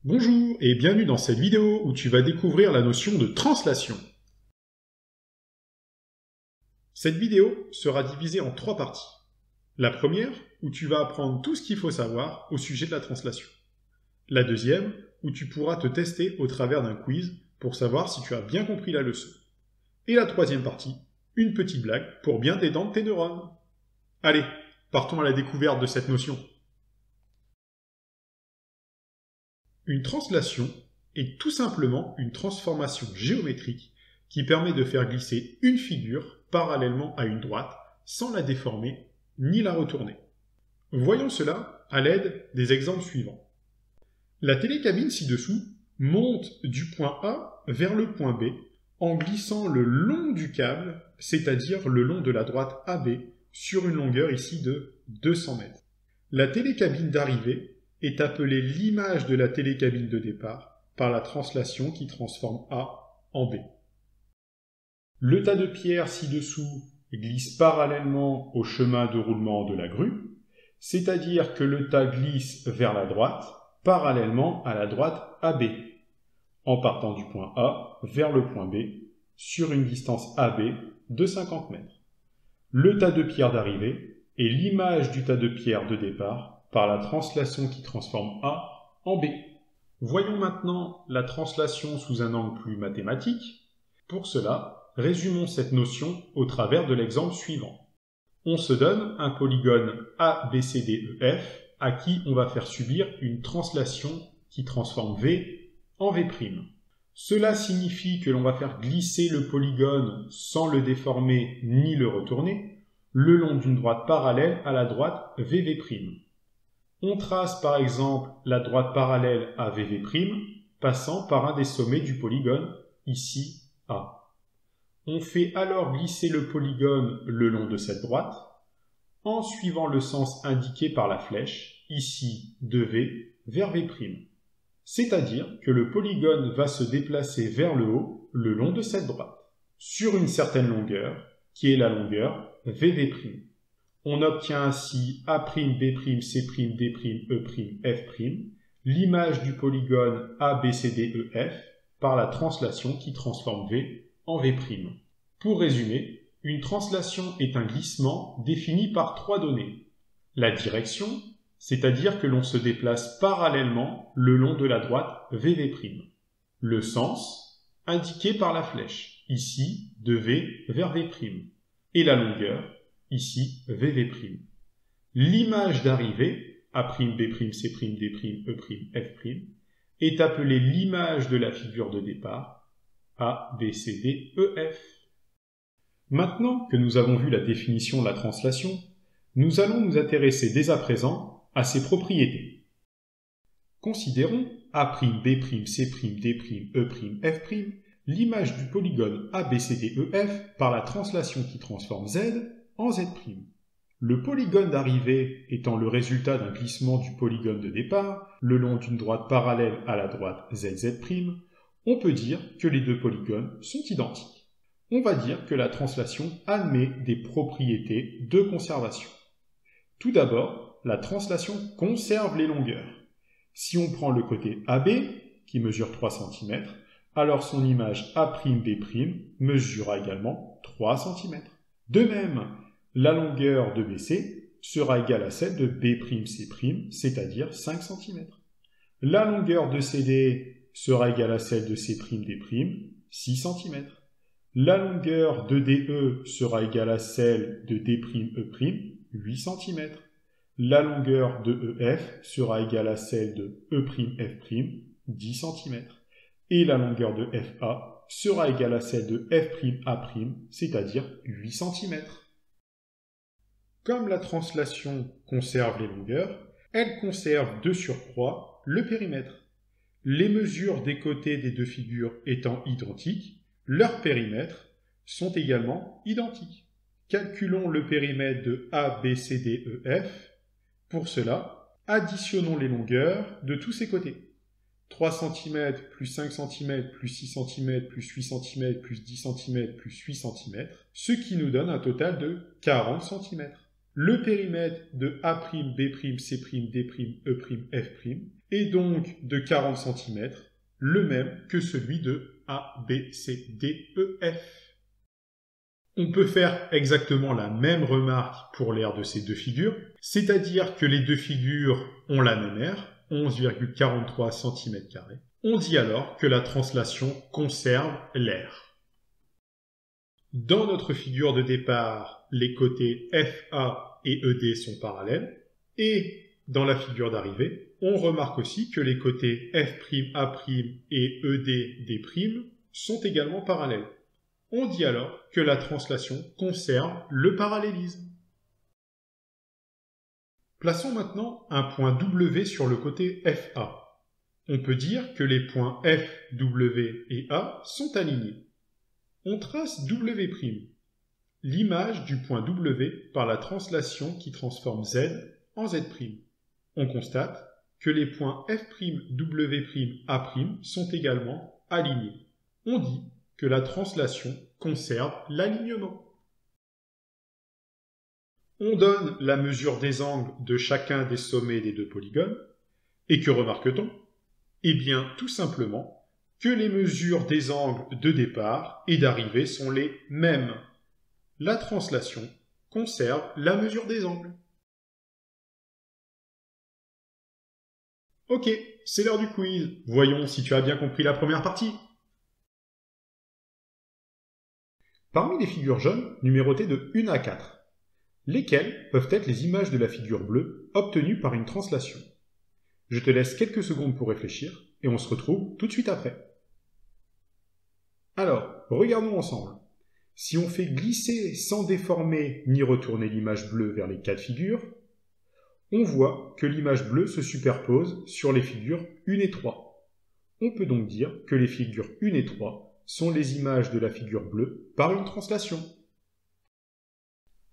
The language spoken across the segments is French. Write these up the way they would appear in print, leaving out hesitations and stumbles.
Bonjour et bienvenue dans cette vidéo où tu vas découvrir la notion de translation. Cette vidéo sera divisée en 3 parties. La première, où tu vas apprendre tout ce qu'il faut savoir au sujet de la translation. La deuxième, où tu pourras te tester au travers d'un quiz pour savoir si tu as bien compris la leçon. Et la troisième partie, une petite blague pour bien détendre tes neurones. Allez, partons à la découverte de cette notion. Une translation est tout simplement une transformation géométrique qui permet de faire glisser une figure parallèlement à une droite sans la déformer ni la retourner. Voyons cela à l'aide des exemples suivants. La télécabine ci-dessous monte du point A vers le point B en glissant le long du câble, c'est-à-dire le long de la droite AB, sur une longueur ici de 200 mètres. La télécabine d'arrivée est appelée l'image de la télécabine de départ par la translation qui transforme A en B. Le tas de pierres ci-dessous glisse parallèlement au chemin de roulement de la grue, c'est-à-dire que le tas glisse vers la droite, parallèlement à la droite AB, en partant du point A vers le point B, sur une distance AB de 50 mètres. Le tas de pierres d'arrivée est l'image du tas de pierres de départ par la translation qui transforme A en B. Voyons maintenant la translation sous un angle plus mathématique. Pour cela, résumons cette notion au travers de l'exemple suivant. On se donne un polygone ABCDEF à qui on va faire subir une translation qui transforme V en V'. Cela signifie que l'on va faire glisser le polygone sans le déformer ni le retourner, le long d'une droite parallèle à la droite VV'. On trace par exemple la droite parallèle à VV', passant par un des sommets du polygone, ici A. On fait alors glisser le polygone le long de cette droite, en suivant le sens indiqué par la flèche, ici de V vers V'. C'est-à-dire que le polygone va se déplacer vers le haut le long de cette droite, sur une certaine longueur, qui est la longueur VV'. On obtient ainsi A', B', C', D', E', F', l'image du polygone ABCDEF par la translation qui transforme V en V'. Pour résumer, une translation est un glissement défini par 3 données. La direction, c'est-à-dire que l'on se déplace parallèlement le long de la droite VV'. Le sens, indiqué par la flèche, ici de V vers V'. Et la longueur, ici VV'. L'image d'arrivée, A', B', C', D', E', F', est appelée l'image de la figure de départ, A, B, C, D, E, F. Maintenant que nous avons vu la définition de la translation, nous allons nous intéresser dès à présent à ses propriétés. Considérons A', B', C', D', E', F', l'image du polygone ABCDEF par la translation qui transforme Z en Z'. Le polygone d'arrivée étant le résultat d'un glissement du polygone de départ le long d'une droite parallèle à la droite ZZ', on peut dire que les deux polygones sont identiques. On va dire que la translation admet des propriétés de conservation. Tout d'abord, la translation conserve les longueurs. Si on prend le côté AB, qui mesure 3 cm, alors son image A'B' mesurera également 3 cm. De même, la longueur de BC sera égale à celle de B'C', c'est-à-dire 5 cm. La longueur de CD sera égale à celle de C'D', 6 cm. La longueur de DE sera égale à celle de D'E', 8 cm. La longueur de EF sera égale à celle de E'F', 10 cm. Et la longueur de FA sera égale à celle de F'A', c'est-à-dire 8 cm. Comme la translation conserve les longueurs, elle conserve de surcroît le périmètre. Les mesures des côtés des deux figures étant identiques, leurs périmètres sont également identiques. Calculons le périmètre de ABCDEF. Pour cela, additionnons les longueurs de tous ces côtés. 3 cm plus 5 cm plus 6 cm plus 8 cm plus 10 cm plus 8 cm, ce qui nous donne un total de 40 cm. Le périmètre de A', B', C', D', E', F' est donc de 40 cm, le même que celui de A, B, C, D, E, F. On peut faire exactement la même remarque pour l'aire de ces deux figures, c'est-à-dire que les deux figures ont la même aire, 11,43 cm². On dit alors que la translation conserve l'aire. Dans notre figure de départ, les côtés FA et ED sont parallèles, et dans la figure d'arrivée, on remarque aussi que les côtés F'A' et ED' sont également parallèles. On dit alors que la translation conserve le parallélisme. Plaçons maintenant un point W sur le côté FA. On peut dire que les points F, W et A sont alignés. On trace W', l'image du point W par la translation qui transforme Z en Z'. On constate que les points F', W', A' sont également alignés. On dit que la translation conserve l'alignement. On donne la mesure des angles de chacun des sommets des deux polygones, et que remarque-t-on? Eh bien, tout simplement, que les mesures des angles de départ et d'arrivée sont les mêmes. La translation conserve la mesure des angles. Ok, c'est l'heure du quiz. Voyons si tu as bien compris la première partie. Parmi les figures jaunes, numérotées de 1 à 4, lesquelles peuvent être les images de la figure bleue obtenues par une translation? Je te laisse quelques secondes pour réfléchir et on se retrouve tout de suite après. Alors, regardons ensemble. Si on fait glisser sans déformer ni retourner l'image bleue vers les 4 figures, on voit que l'image bleue se superpose sur les figures 1 et 3. On peut donc dire que les figures 1 et 3 sont les images de la figure bleue par une translation.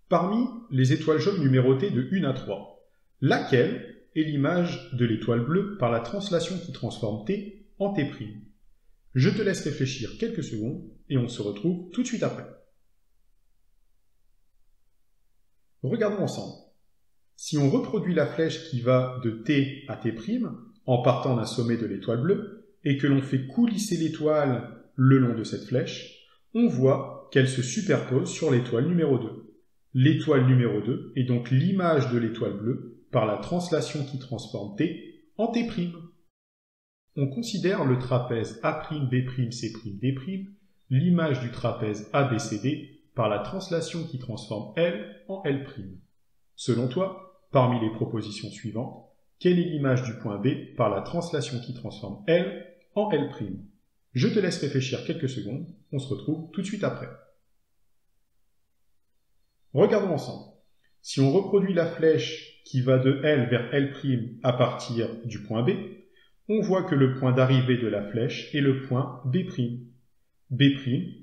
Parmi les étoiles jaunes numérotées de 1 à 3, laquelle est l'image de l'étoile bleue par la translation qui transforme T en T'? Je te laisse réfléchir quelques secondes et on se retrouve tout de suite après. Regardons ensemble. Si on reproduit la flèche qui va de T à T' en partant d'un sommet de l'étoile bleue et que l'on fait coulisser l'étoile le long de cette flèche, on voit qu'elle se superpose sur l'étoile numéro 2. L'étoile numéro 2 est donc l'image de l'étoile bleue par la translation qui transforme T en T'. On considère le trapèze A'B'C', l'image du trapèze ABCD par la translation qui transforme L en L'. Selon toi, parmi les propositions suivantes, quelle est l'image du point B par la translation qui transforme L en L'? Je te laisse réfléchir quelques secondes, on se retrouve tout de suite après. Regardons ensemble. Si on reproduit la flèche qui va de L vers L' à partir du point B, on voit que le point d'arrivée de la flèche est le point B'. B'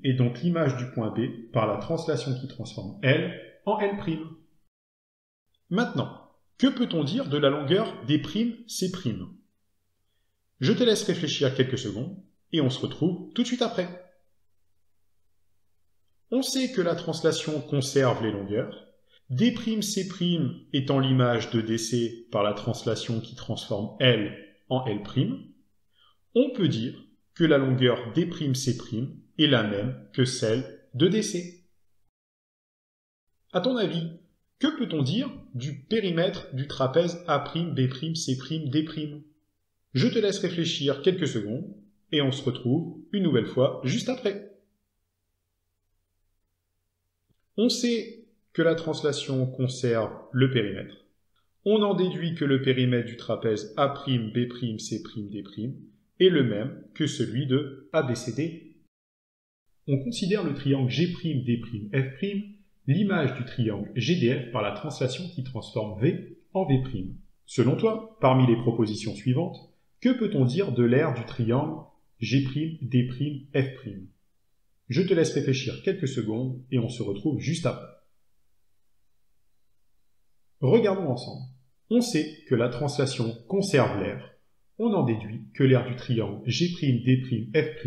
est donc l'image du point B par la translation qui transforme L en L'. Maintenant, que peut-on dire de la longueur d'E'C'? Je te laisse réfléchir quelques secondes et on se retrouve tout de suite après. On sait que la translation conserve les longueurs, D'C' étant l'image de DC par la translation qui transforme L en L', on peut dire que la longueur d'E'C' est la même que celle de DC. À ton avis, que peut-on dire du périmètre du trapèze A'B'C', D'? Je te laisse réfléchir quelques secondes et on se retrouve une nouvelle fois juste après. On sait que la translation conserve le périmètre. On en déduit que le périmètre du trapèze A'B'C', D' est le même que celui de ABCD. On considère le triangle G'D', F', l'image du triangle GDF par la translation qui transforme V en V'. Selon toi, parmi les propositions suivantes, que peut-on dire de l'aire du triangle G'D', F'? Je te laisse réfléchir quelques secondes et on se retrouve juste après. Regardons ensemble. On sait que la translation conserve l'aire. On en déduit que l'aire du triangle G'D', F'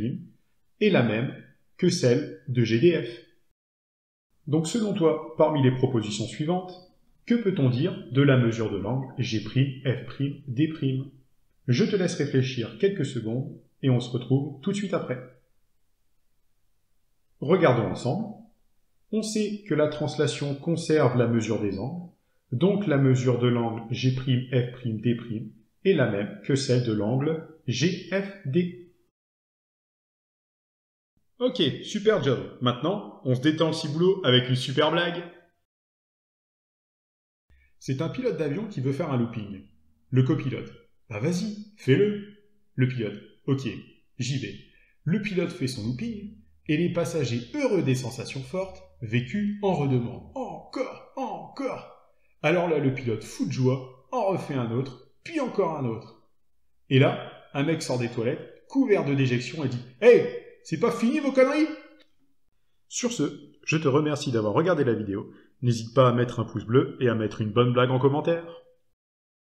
est la même que celle de GDF. Donc selon toi, parmi les propositions suivantes, que peut-on dire de la mesure de l'angle G', F', D'? Je te laisse réfléchir quelques secondes et on se retrouve tout de suite après. Regardons ensemble. On sait que la translation conserve la mesure des angles, donc la mesure de l'angle G'F', est la même que celle de l'angle GFD. Ok, super job. Maintenant, on se détend le ciboulot avec une super blague. C'est un pilote d'avion qui veut faire un looping. Le copilote. Bah vas-y, fais-le. Le pilote. Ok, j'y vais. Le pilote fait son looping et les passagers, heureux des sensations fortes, vécues, en redemandent. Encore, encore. Alors là, le pilote, fou de joie, en refait un autre, puis encore un autre. Et là, un mec sort des toilettes, couvert de déjection, et dit « Hey, c'est pas fini vos conneries ?» Sur ce, je te remercie d'avoir regardé la vidéo. N'hésite pas à mettre un pouce bleu et à mettre une bonne blague en commentaire.